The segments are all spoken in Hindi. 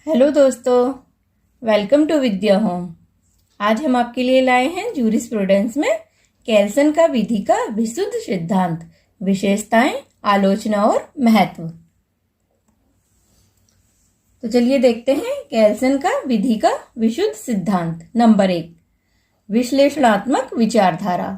हेलो दोस्तों, वेलकम टू विद्या होम। आज हम आपके लिए लाए हैं जूरिस्प्रूडेंस में केल्सन का विधि का विशुद्ध सिद्धांत, विशेषताएं, आलोचना और महत्व। तो चलिए देखते हैं केल्सन का विधि का विशुद्ध सिद्धांत। नंबर 1, विश्लेषणात्मक विचारधारा।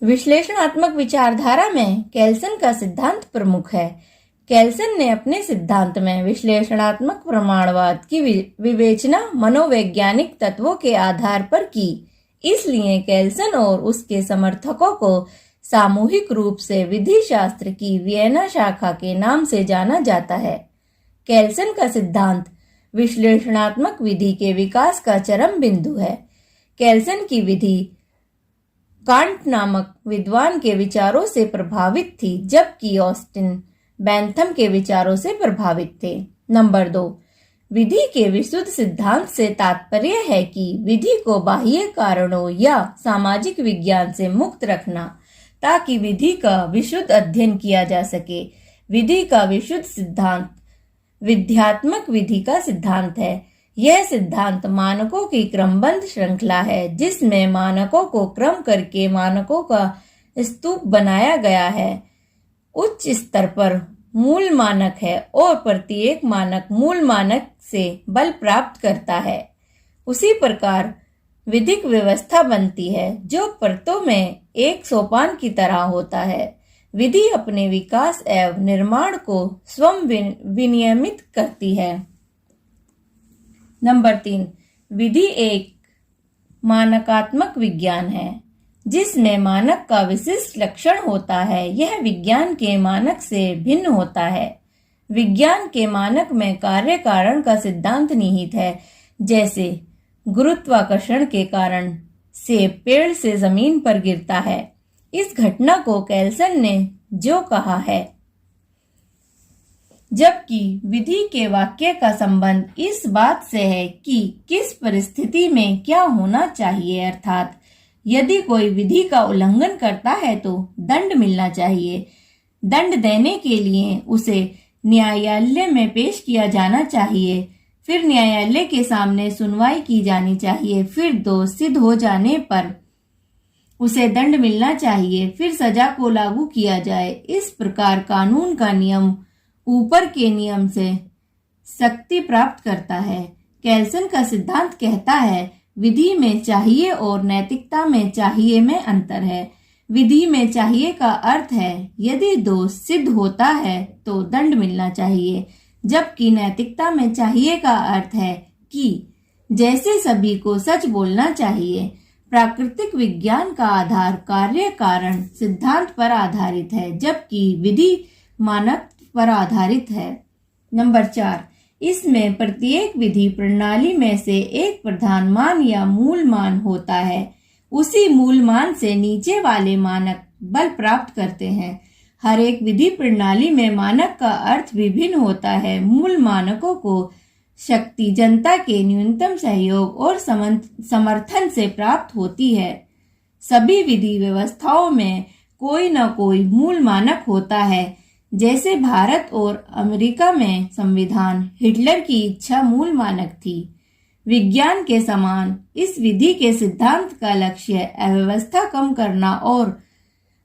विश्लेषणात्मक विचारधारा में केल्सन का सिद्धांत प्रमुख है। केल्सन ने अपने सिद्धांत में विश्लेषणात्मक प्रमाणवाद की विवेचना मनोवैज्ञानिक तत्वों के आधार पर की। इसलिए केल्सन और उसके समर्थकों को सामूहिक रूप से विधि शास्त्र की वियना शाखा के नाम से जाना जाता है। केल्सन का सिद्धांत विश्लेषणात्मक विधि के विकास का चरम बिंदु है। केल्सन की विधि कांट नामक विद्वान के विचारों से प्रभावित थी, जबकि ऑस्टिन बेंथम के विचारों से प्रभावित थे। नंबर 2, विधि के विशुद्ध सिद्धांत से तात्पर्य है कि विधि को बाह्य कारणों या सामाजिक विज्ञान से मुक्त रखना, ताकि विधि का विशुद्ध अध्ययन किया जा सके। विधि का विशुद्ध सिद्धांत विध्यात्मक विधि का सिद्धांत है। यह सिद्धांत मानकों की क्रमबद्ध श्रृंखला है, जिसमें मानकों को क्रम करके मानकों का स्तूप बनाया गया है। उच्च स्तर पर मूल मानक है और प्रत्येक मानक मूल मानक से बल प्राप्त करता है। उसी प्रकार विधिक व्यवस्था बनती है, जो परतों में एक सोपान की तरह होता है। विधि अपने विकास एवं निर्माण को स्वयं विनियमित करती है। नंबर 3, विधि एक मानकात्मक विज्ञान है, जिसमें मानक का विशिष्ट लक्षण होता है। यह विज्ञान के मानक से भिन्न होता है। विज्ञान के मानक में कार्य कारण का सिद्धांत निहित है। जैसे गुरुत्वाकर्षण के कारण सेब पेड़ से जमीन पर गिरता है। इस घटना को केल्सन ने जो कहा है, जबकि विधि के वाक्य का संबंध इस बात से है कि किस परिस्थिति में क्या होना चाहिए, अर्थात यदि कोई विधि का उल्लंघन करता है तो दंड मिलना चाहिए। दंड देने के लिए उसे न्यायालय में पेश किया जाना चाहिए, फिर न्यायालय के सामने सुनवाई की जानी चाहिए, फिर दोष सिद्ध हो जाने पर उसे दंड मिलना चाहिए, फिर सजा को लागू किया जाए। इस प्रकार कानून का नियम ऊपर के नियम से शक्ति प्राप्त करता है। केल्सन का सिद्धांत कहता है, विधि में चाहिए और नैतिकता में चाहिए में अंतर है। विधि में चाहिए का अर्थ है यदि दोष सिद्ध होता है तो दंड मिलना चाहिए, जबकि नैतिकता में चाहिए का अर्थ है कि जैसे सभी को सच बोलना चाहिए। प्राकृतिक विज्ञान का आधार कार्य कारण सिद्धांत पर आधारित है, जबकि विधि मानक पर आधारित है। नंबर 4, इसमें प्रत्येक विधि प्रणाली में से एक प्रधान मान या मूल मान होता है। उसी मूल मान से नीचे वाले मानक बल प्राप्त करते हैं। हर एक विधि प्रणाली में मानक का अर्थ विभिन्न होता है। मूल मानकों को शक्ति जनता के न्यूनतम सहयोग और समर्थन से प्राप्त होती है। सभी विधि व्यवस्थाओं में कोई न कोई मूल मानक होता है। जैसे भारत और अमेरिका में संविधान हिटलर की इच्छा मूल मानक थी। विज्ञान के समान इस विधि के सिद्धांत का लक्ष्य अव्यवस्था कम करना और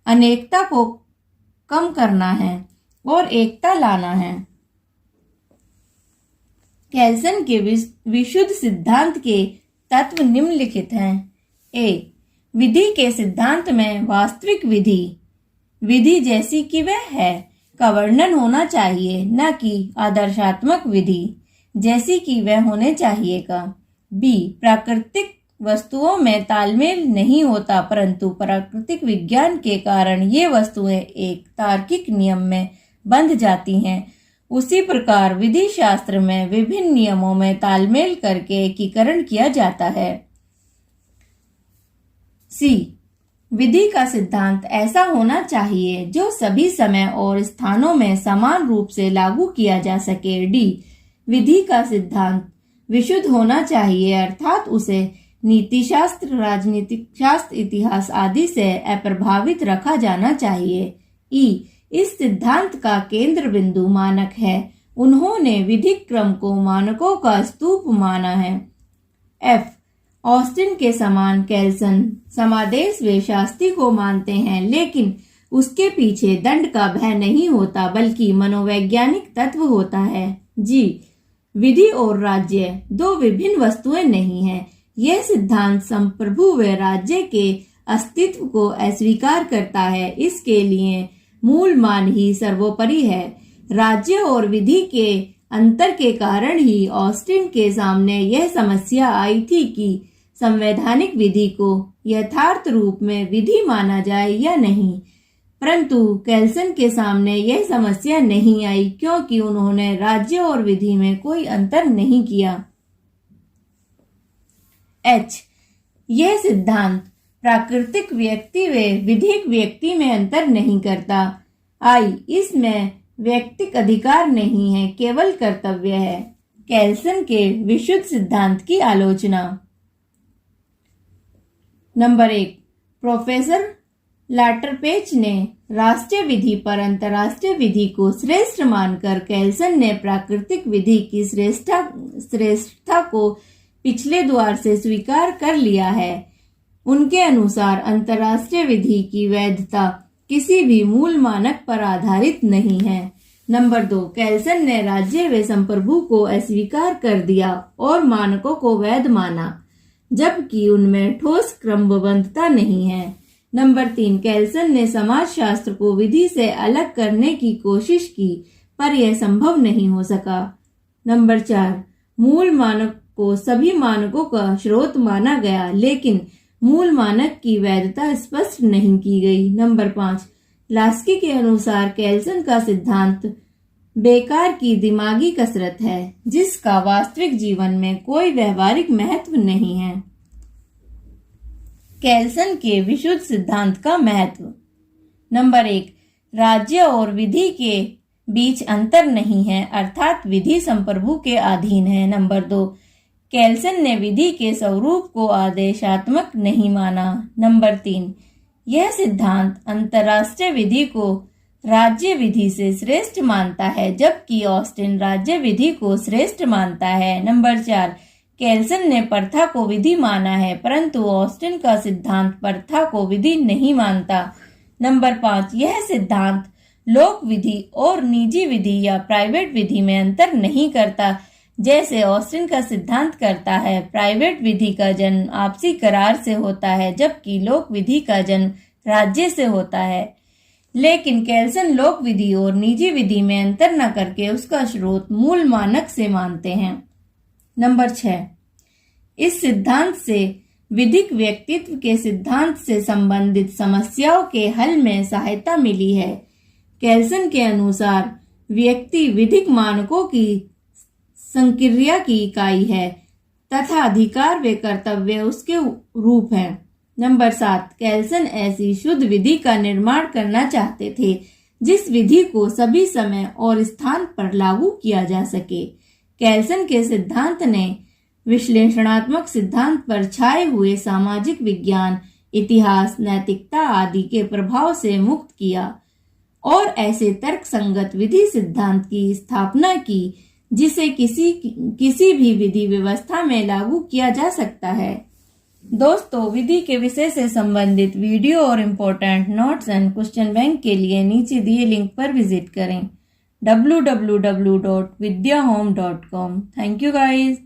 अनेकता को कम करना है और एकता लाना है। केल्सन के विशुद्ध सिद्धांत के तत्व निम्नलिखित हैं। ए, विधि के सिद्धांत में वास्तविक विधि जैसी कि वह है का वर्णन होना चाहिए, न कि आदर्शात्मक विधि जैसी कि वह होने चाहिए का। बी, प्राकृतिक वस्तुओं में तालमेल नहीं होता, परंतु प्राकृतिक विज्ञान के कारण ये वस्तुएं एक तार्किक नियम में बंध जाती हैं। उसी प्रकार विधि शास्त्र में विभिन्न नियमों में तालमेल करके एकीकरण किया जाता है। सी, विधि का सिद्धांत ऐसा होना चाहिए जो सभी समय और स्थानों में समान रूप से लागू किया जा सके। डी, विधि का सिद्धांत विशुद्ध होना चाहिए, अर्थात उसे नीति शास्त्र, राजनीतिक शास्त्र, इतिहास आदि से अप्रभावित रखा जाना चाहिए। ई, इस सिद्धांत का केंद्र बिंदु मानक है उन्होंने विधिक क्रम को मानकों का स्तूप माना है। F. ऑस्टिन के समान कैल्सन समादेश व शास्ति को मानते हैं, लेकिन उसके पीछे दंड का भय नहीं होता बल्कि मनोवैज्ञानिक तत्व होता है। G. विधि और राज्य दो विभिन्न वस्तुएं नहीं हैं। यह सिद्धांत संप्रभु व राज्य के अस्तित्व को अस्वीकार करता है। इसके लिए मूल मान ही सर्वोपरि है। राज्य और विधि के अंतर के कारण ही ऑस्टिन के सामने यह समस्या आई थी कि संवैधानिक विधि को यथार्थ रूप में विधि माना जाए या नहीं, परंतु कैल्सन के सामने यह समस्या नहीं आई क्योंकि उन्होंने राज्य और विधि में कोई अंतर नहीं किया। H. यह सिद्धांत प्राकृतिक व्यक्ति व विधिक व्यक्ति में अंतर नहीं करता। I. इसमें व्यक्तिक अधिकार नहीं है, केवल कर्तव्य है। कैल्सन के विशुद्ध सिद्धांत की आलोचना। नंबर 1. प्रोफेसर लाटरपेच ने राष्ट्रीय विधि पर अंतर्राष्ट्रीय विधि को श्रेष्ठ मानकर कैल्सन ने प्राकृतिक विधि की श्रेष्ठता को पिछले द्वार से स्वीकार कर लिया है। उनके अनुसार अंतर्राष्ट्रीय विधि की वैधता किसी भी मूल मानक पर आधारित नहीं है। नंबर 2. कैल्सन ने राज्य व संप्रभु को अस्वीकार कर दिया और मानकों को वैध माना, जबकि उनमें ठोस क्रमबद्धता नहीं है। नंबर 3. कैल्सन ने समाजशास्त्र को विधि से अलग करने की कोशिश की, पर यह संभव नहीं हो सका। नंबर 4. मूल मानक को सभी मानकों का स्रोत माना गया, लेकिन मूल मानक की वैधता स्पष्ट नहीं की गई। नंबर 5. लास्की के अनुसार कैल्सन का सिद्धांत बेकार की दिमागी कसरत है, जिसका वास्तविक जीवन में कोई व्यवहारिक महत्व नहीं है। कैल्सन के विशुद्ध सिद्धांत का महत्व। नंबर 1. राज्य और विधि के बीच अंतर नहीं है, अर्थात विधि संप्रभु के अधीन है। नंबर 2. कैल्सन ने विधि के स्वरूप को आदेशात्मक नहीं माना। नंबर 3. यह सिद्धांत अंतर्राष्ट्रीय विधि को राज्य विधि से श्रेष्ठ मानता है, जबकि ऑस्टिन राज्य विधि को श्रेष्ठ मानता है। नंबर 4. कैल्सन ने प्रथा को विधि माना है, परंतु ऑस्टिन का सिद्धांत प्रथा को विधि नहीं मानता। नंबर 5. यह सिद्धांत लोक विधि और निजी विधि या प्राइवेट विधि में अंतर नहीं करता, जैसे ऑस्टिन का सिद्धांत करता है। प्राइवेट विधि का जन्म आपसी करार से होता है, जबकि लोक विधि का जन्म राज्य से होता है। लेकिन कैल्सन लोक विधि और निजी विधि में अंतर न करके उसका स्रोत मूल मानक से मानते हैं। नंबर 6. इस सिद्धांत से विधिक व्यक्तित्व के सिद्धांत से संबंधित समस्याओं के हल में सहायता मिली है। कैल्सन के अनुसार व्यक्ति विधिक मानकों की संक्रिया की इकाई है तथा अधिकार व कर्तव्य उसके रूप हैं। नंबर 7. कैल्सन ऐसी शुद्ध विधि का निर्माण करना चाहते थे जिस विधि को सभी समय और स्थान पर लागू किया जा सके। कैल्सन के सिद्धांत ने विश्लेषणात्मक सिद्धांत पर छाए हुए सामाजिक विज्ञान, इतिहास, नैतिकता आदि के प्रभाव से मुक्त किया और ऐसे तर्कसंगत विधि सिद्धांत की स्थापना की जिसे किसी भी विधि व्यवस्था में लागू किया जा सकता है। दोस्तों, विधि के विषय से संबंधित वीडियो और important notes and question bank के लिए नीचे दिए लिंक पर विजिट करें www.vidyahome.com। Thank you guys.